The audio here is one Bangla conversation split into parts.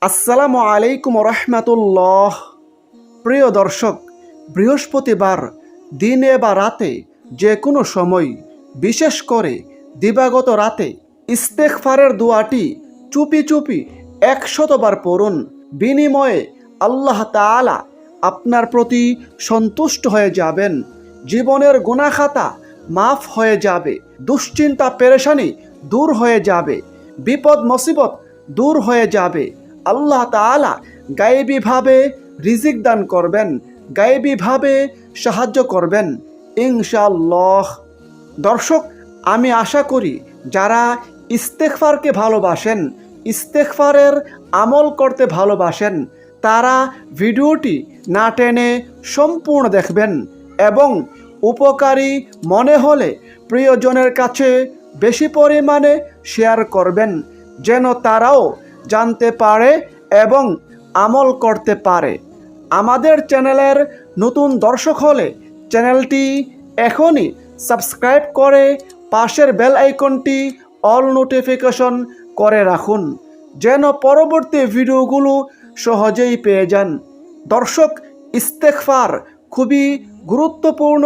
আসসালামু আলাইকুম রহমতুল্লাহ। প্রিয় দর্শক, বৃহস্পতিবার দিনে বা রাতে যে কোনো সময়, বিশেষ করে দিবাগত রাতে ইস্তেগফারের দোয়াটি চুপি চুপি 100 বার পড়ুন। বিনিময়ে আল্লাহ তাআলা আপনার প্রতি সন্তুষ্ট হয়ে যাবেন। জীবনের গুনাহ খাতা মাফ হয়ে যাবে, দুশ্চিন্তা পেরেশানি দূর হয়ে যাবে, বিপদ মুসিবত দূর হয়ে যাবে। আল্লাহ তাআলা গায়েবীভাবে রিজিক দান করবেন, গায়েবীভাবে সাহায্য করবেন ইনশাআল্লাহ। দর্শক, আমি আশা করি যারা ইস্তেগফারকে ভালোবাসেন, ইস্তেগফারের আমল করতে ভালোবাসেন, তারা ভিডিওটি না টেনে সম্পূর্ণ দেখবেন এবং উপকারী মনে হলে প্রিয়জনের কাছে বেশি পরিমাণে শেয়ার করবেন, যেন তারাও জানতে পারে এবং আমল করতে পারে। আমাদের চ্যানেলের নতুন দর্শক হলে চ্যানেলটি এখনই সাবস্ক্রাইব করে পাশের বেল আইকনটি অল নোটিফিকেশন করে রাখুন, যেন পরবর্তী ভিডিওগুলো সহজেই পেয়ে যান। দর্শক, ইস্তেগফার খুবই গুরুত্বপূর্ণ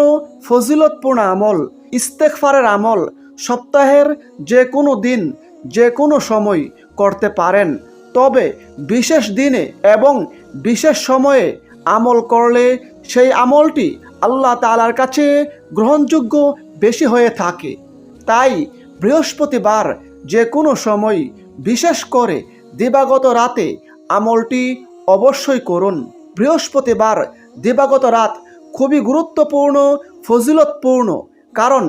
ফজিলতপূর্ণ আমল। ইস্তেগফারের আমল সপ্তাহের যে কোনো দিন, যে কোনো সময় করতে পারেন, তবে বিশেষ দিনে এবং বিশেষ সময়ে আমল করলে সেই আমলটি আল্লাহ তাআলার কাছে গ্রহণযোগ্য বেশি হয়ে থাকে। তাই বৃহস্পতিবার যে কোনো সময়, বিশেষ করে দিবাগত রাতে আমলটি অবশ্যই করুন। বৃহস্পতিবার দিবাগত রাত খুবই গুরুত্বপূর্ণ, ফজিলতপূর্ণ, কারণ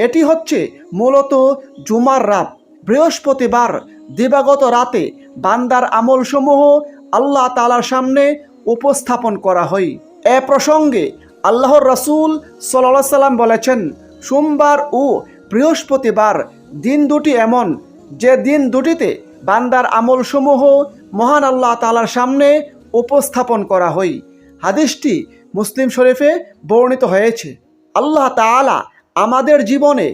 এটি হচ্ছে মূলত জুমার রাত। বৃহস্পতিবার দিবাগত রাতে বান্দার আমলসমূহ আল্লাহ তাআলার সামনে উপস্থাপন করা হয়। এ প্রসঙ্গে আল্লাহর রাসূল সাল্লাল্লাহু আলাইহি সাল্লাম বলেছেন, সোমবার ও বৃহস্পতিবার দিন দুটি এমন, যে দিন দুটিতে বান্দার আমলসমূহ মহান আল্লাহ তাআলার সামনে উপস্থাপন করা হয়। হাদিসটি মুসলিম শরীফে বর্ণিত হয়েছে। আল্লাহ তাআলা আমাদের জীবনে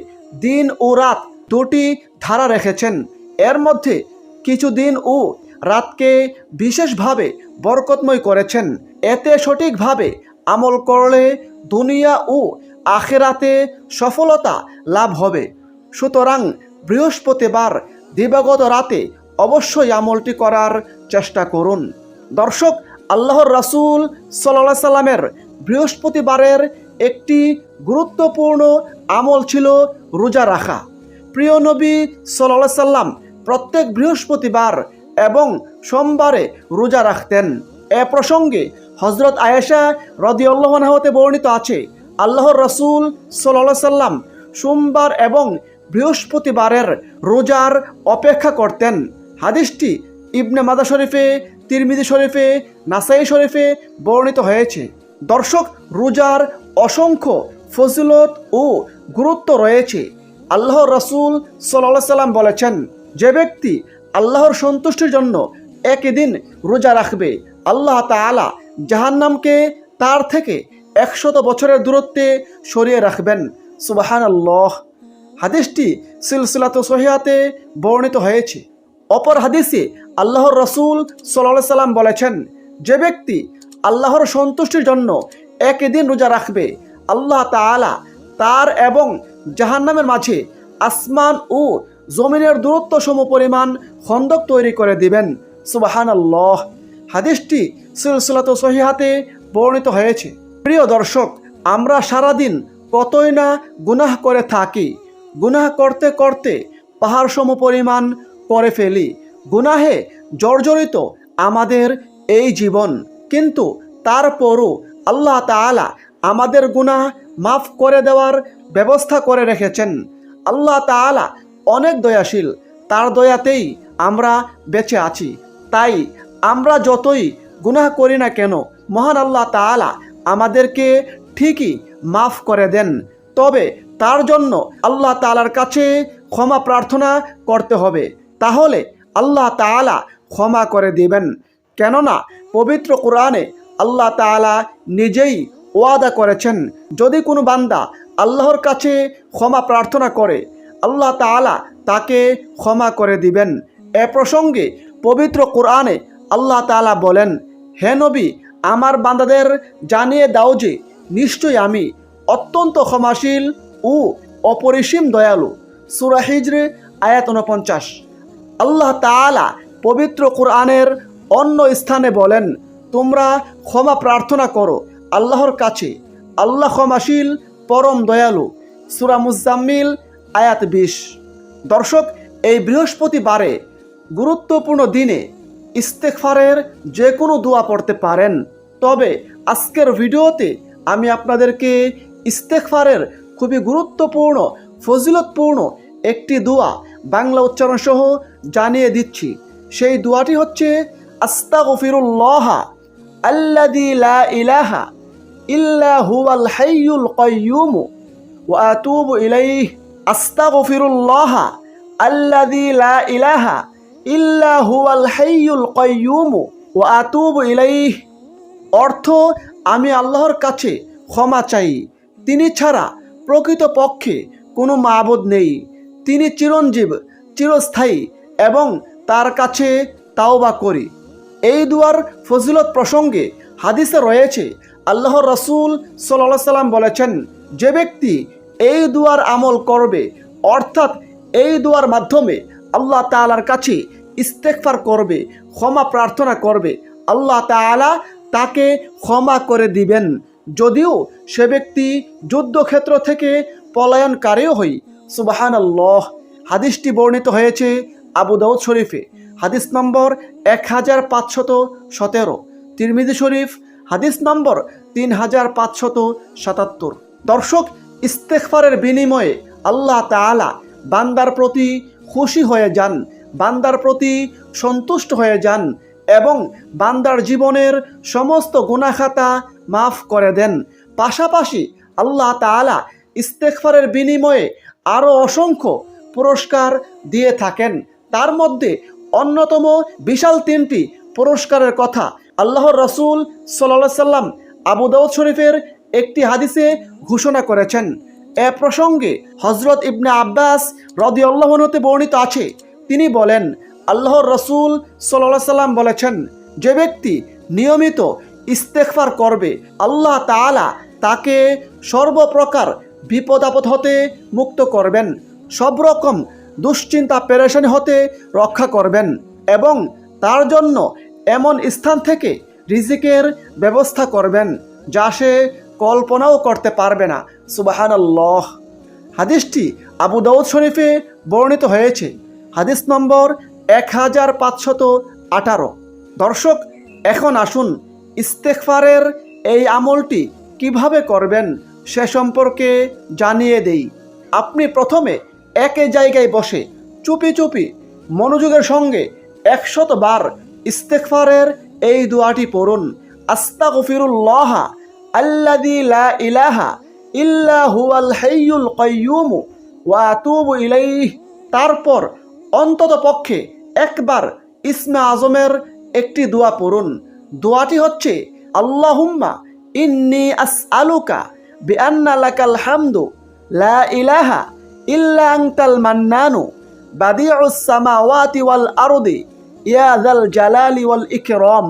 দিন ও রাত দুটি ধারা রেখেছেন। এর মধ্যে কিছু দিন ও রাতকে বিশেষভাবে বরকতময় করেছেন। এতে সঠিকভাবে আমল করলে দুনিয়া ও আখিরাতে সফলতা লাভ হবে। সুতরাং বৃহস্পতিবার দিবাগত রাতে অবশ্যই আমলটি করার চেষ্টা করুন। দর্শক, আল্লাহর রাসূল সাল্লাল্লাহু আলাইহি সাল্লামের বৃহস্পতিবারের একটি গুরুত্বপূর্ণ আমল ছিল রোজা রাখা। প্রিয় নবী সাল্লাল্লাহু আলাইহি সাল্লাম প্রত্যেক বৃহস্পতিবার এবং সোমবারে রোজা রাখতেন। এ প্রসঙ্গে হযরত আয়েশা রাদিয়াল্লাহু আনহা হতে বর্ণিত আছে, আল্লাহর রাসূল সাল্লাল্লাহু আলাইহি সাল্লাম সোমবার এবং বৃহস্পতিবারের রোজার অপেক্ষা করতেন। হাদিসটি ইবনে মাজাহ শরীফে, তিরমিজি শরীফে, নাসাই শরীফে বর্ণিত হয়েছে। দর্শক, রোজার অসংখ্য ফজিলত ও গুরুত্ব রয়েছে। আল্লাহর রাসূল সাল্লাল্লাহু আলাইহি সাল্লাম বলেছেন, যে ব্যক্তি আল্লাহর সন্তুষ্টির জন্য একদিন রোজা রাখবে, আল্লাহ তাআলা জাহান্নামকে তার থেকে 100 বছরের দূরত্বে সরিয়ে রাখবেন। সুবহানাল্লাহ। হাদিসটি সিলসিলাতুস সহিহাতে বর্ণিত হয়েছে। অপর হাদিসে আল্লাহর রাসূল সাল্লাল্লাহু আলাইহি সাল্লাম বলেছেন, যে ব্যক্তি আল্লাহর সন্তুষ্টির জন্য একদিন রোজা রাখবে, আল্লাহ তাআলা তার এবং জাহান্নামের মাঝে আসমান ও জমিনের দূরত্ব সমপরিমাণ খন্দক তৈরি করে দিবেন। সুবহানাল্লাহ। হাদিসটি সিলসিলাতুস সহিহাতে বর্ণিত হয়েছে। প্রিয় দর্শক, আমরা সারাদিন কতই না গুনাহ করে থাকি। গুনাহ করতে করতে পাহাড় সমপরিমাণ করে ফেলি। গুনাহে জর্জরিত আমাদের এই জীবন, কিন্তু তারপরও আল্লাহ তাআলা আমাদের গুনাহ মাফ করে দেওয়ার ব্যবস্থা করে রেখেছেন। আল্লাহ তাআলা অনেক দয়াশীল, তার দয়াতেই আমরা বেঁচে আছি। তাই আমরা যতই গুনাহ করি না কেন, মহান আল্লাহ তাআলা আমাদেরকে ঠিকই মাফ করে দেন। তবে তার জন্য আল্লাহ তাআলার কাছে ক্ষমা প্রার্থনা করতে হবে, তাহলে আল্লাহ তাআলা ক্ষমা করে দিবেন। কেননা পবিত্র কোরআনে আল্লাহ তাআলা নিজেই ওয়াদা করেছেন, যদি কোনো বান্দা আল্লাহর কাছে ক্ষমা প্রার্থনা করে, আল্লাহ তাআলা তাকে ক্ষমা করে দিবেন। এ প্রসঙ্গে পবিত্র কোরআনে আল্লাহ তাআলা বলেন, হে নবী, আমার বান্দাদের জানিয়ে দাও যে নিশ্চয়ই আমি অত্যন্ত ক্ষমাশীল ও অপরিসীম দয়ালু। সূরা হিজর আয়াত ৪৯। আল্লাহ তাআলা পবিত্র কোরআনের অন্য স্থানে বলেন, তোমরা ক্ষমা প্রার্থনা করো আল্লাহর কাছে, আল্লাহ ক্ষমাশীল পরম দয়ালু। সূরা মুজাম্মিল আয়াত ২০। দর্শক, এই বৃহস্পতিবারে গুরুত্বপূর্ণ দিনে ইস্তেগফারের যে কোনো দোয়া পড়তে পারেন। তবে আজকের ভিডিওতে আমি আপনাদেরকে ইস্তেগফারের খুবই গুরুত্বপূর্ণ ফজিলতপূর্ণ একটি দোয়া বাংলা উচ্চারণ সহ জানিয়ে দিচ্ছি। সেই দোয়াটি হচ্ছে আস্তাগফিরুল্লাহ আল্লাযী লা ইলাহা ইল্লা হুয়াল হাইয়ুল কাইয়্যুম ওয়া আতুবু ইলাইহি। আস্তাগফিরুল্লাহ আল্লাযী লা ইলাহা ইল্লা হুয়াল হাইয়ুল কাইয়্যুম ওয়া আতুবু ইলাইহি। অর্থ, আমি আল্লাহর কাছে ক্ষমা চাই, তিনি ছাড়া প্রকৃতপক্ষে কোনো মাবুদ নেই, তিনি চিরঞ্জীব, চিরস্থায়ী এবং তার কাছে তাওবা করি। এই দুয়ার ফজিলত প্রসঙ্গে হাদিসে রয়েছে, আল্লাহর রাসূল সাল্লাল্লাহু আলাইহি সাল্লাম বলেছেন, যে ব্যক্তি এই দুয়ার আমল করবে, অর্থাৎ এই দুয়ার মাধ্যমে আল্লাহ তাআলার কাছে ইস্তেগফার করবে, ক্ষমা প্রার্থনা করবে, আল্লাহ তাআলা তাকে ক্ষমা করে দিবেন, যদিও সে ব্যক্তি যুদ্ধক্ষেত্র থেকে পলায়নকারীও হয়। সুবহানাল্লাহ। হাদিসটি বর্ণিত হয়েছে আবু দাউদ শরীফে, হাদিস নম্বর 1517, তিরমিজি শরীফ হাদিস নম্বর 3577। দর্শক, ইস্তেগফারের বিনিময়ে আল্লাহ তাআলা বান্দার প্রতি খুশি হয়ে যান, বান্দার প্রতি সন্তুষ্ট হয়ে যান এবং বান্দার জীবনের সমস্ত গুনাহ খাতা মাফ করে দেন। পাশাপাশি আল্লাহ তাআলা ইস্তেগফারের বিনিময়ে আরও অসংখ্য পুরস্কার দিয়ে থাকেন। তার মধ্যে অন্যতম বিশাল 3টি পুরস্কারের কথা আল্লাহর রাসূল সাল্লাল্লাহু আলাইহি সাল্লাম আবু দাউদ শরীফের একটি হাদিসে ঘোষণা করেছেন। এ প্রসঙ্গে হযরত ইবনে আব্বাস রাদিয়াল্লাহু আনহু হতে বর্ণিত আছে, তিনি বলেন, আল্লাহর রাসূল সাল্লাল্লাহু আলাইহি সাল্লাম বলেছেন, যে ব্যক্তি নিয়মিত ইস্তেগফার করবে, আল্লাহ তাআলা তাকে সর্বপ্রকার বিপদ আপদ হতে মুক্ত করবেন, সব রকম দুশ্চিন্তা পেরেশানি হতে রক্ষা করবেন এবং তার জন্য এমন স্থান থেকে রিজিকের ব্যবস্থা করবেন যা সে কল্পনাও করতে পারবে না। সুবহানাল্লাহ। হাদিসটি আবু দাউদ শরীফে বর্ণিত হয়েছে, হাদিস নম্বর 1518। দর্শক, এখন আসুন ইস্তেগফারের এই আমলটি কিভাবে করবেন সে সম্পর্কে জানিয়ে দেই। আপনি প্রথমে একই জায়গায় বসে চুপি চুপি মনোযোগের সঙ্গে 100 বার ইস্তেগফারের এই দোয়াটি পড়ুন। আস্তাগফিরুল্লাহ আল্লাযী লা ইলাহা ইল্লা হুয়াল হাইয়ুল কাইয়্যুম ওয়া আতুবু ইলাইহি। তারপর অন্তত পক্ষে একবার ইসমে আজমের একটি দোয়া পড়ুন। দোয়াটি হচ্ছে, আল্লাহুম্মা ইন্নী আসআলুকা বিআন্না লাকাল হামদু লা ইলাহা ইল্লা আনতাল মান্নানু বাদিউস সামাওয়াতি ওয়াল আরদি ইয়া যাল জালালি ওয়াল ইকরাম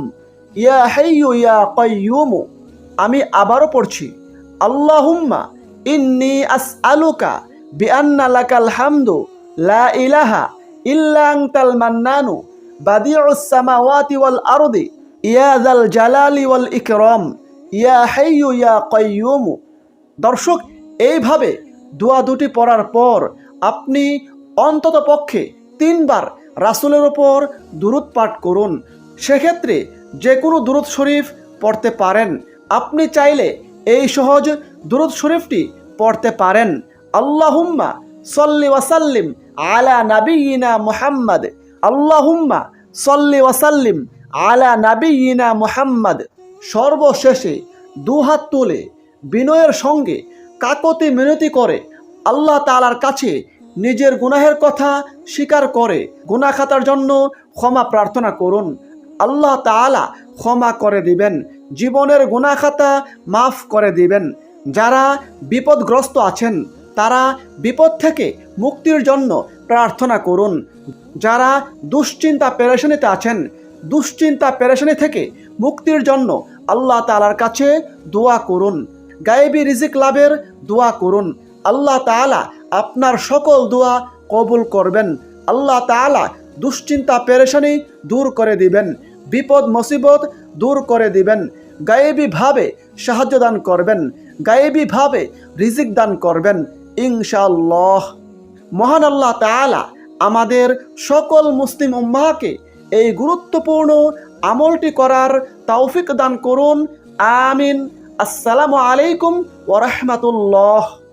ইয়া হাইয়্যু ইয়া কাইয়্যুম। আমি আবারও পড়ছি, আল্লাহুম্মা ইন্নী আসআলুকা বিআন্না লাকাল হামদু লা ইলাহা ইল্লা আনতাল মান্নানু বাদিউস সামাওয়াতি ওয়াল আরদি ইয়া যাল জালালি ওয়াল ইকরাম ইয়া হাইয়্যু ইয়া কাইয়্যুম। দর্শক, এইভাবে দোয়া দুটি পড়ার পর আপনি অন্তত পক্ষে 3 বার রাসূলের উপর দুরূদ পাঠ করুন। সেক্ষেত্রে যে কোনো দুরূদ শরীফ পড়তে পারেন। আপনি চাইলে এই সহজ দুরূদ শরীফটি পড়তে পারেন, আল্লাহুম্মা সাল্লি ওয়া সাল্লিম আলা নাবিয়িনা মুহাম্মদ, আল্লাহুম্মা সাল্লি ওয়া সাল্লিম আলা নাবিয়িনা মুহাম্মদ। সর্বশেষে দুহাত তুলে বিনয়ের সঙ্গে কাকতি মিনতি করে আল্লাহ তাআলার কাছে নিজের গুনাহের কথা স্বীকার করে গুনাহ খাতার জন্য ক্ষমা প্রার্থনা করুন। আল্লাহ তাআলা ক্ষমা করে দিবেন, জীবনের গুনাহ খাতা মাফ করে দিবেন। যারা বিপদগ্রস্ত আছেন তারা বিপদ থেকে মুক্তির জন্য প্রার্থনা করুন। যারা দুশ্চিন্তা পেরেশানিতে আছেন দুশ্চিন্তা পেরেশানি থেকে মুক্তির জন্য আল্লাহ তাআলার কাছে দোয়া করুন। গায়েবী রিজিক লাভের দোয়া করুন। আল্লাহ তাআলা আপনার সকল দোয়া কবুল করবেন। আল্লাহ তাআলা দুশ্চিন্তা পেরেশানি দূর করে দিবেন, বিপদ মুসিবত দূর করে দিবেন, গায়েবীভাবে সাহায্য দান করবেন, গায়েবীভাবে রিজিক দান করবেন ইনশাআল্লাহ। মহান আল্লাহ তাআলা আমাদের সকল মুসলিম উম্মাহকে এই গুরুত্বপূর্ণ আমলটি করার তৌফিক দান করুন। আমিন। আসসালামু আলাইকুম ওয়া রাহমাতুল্লাহ।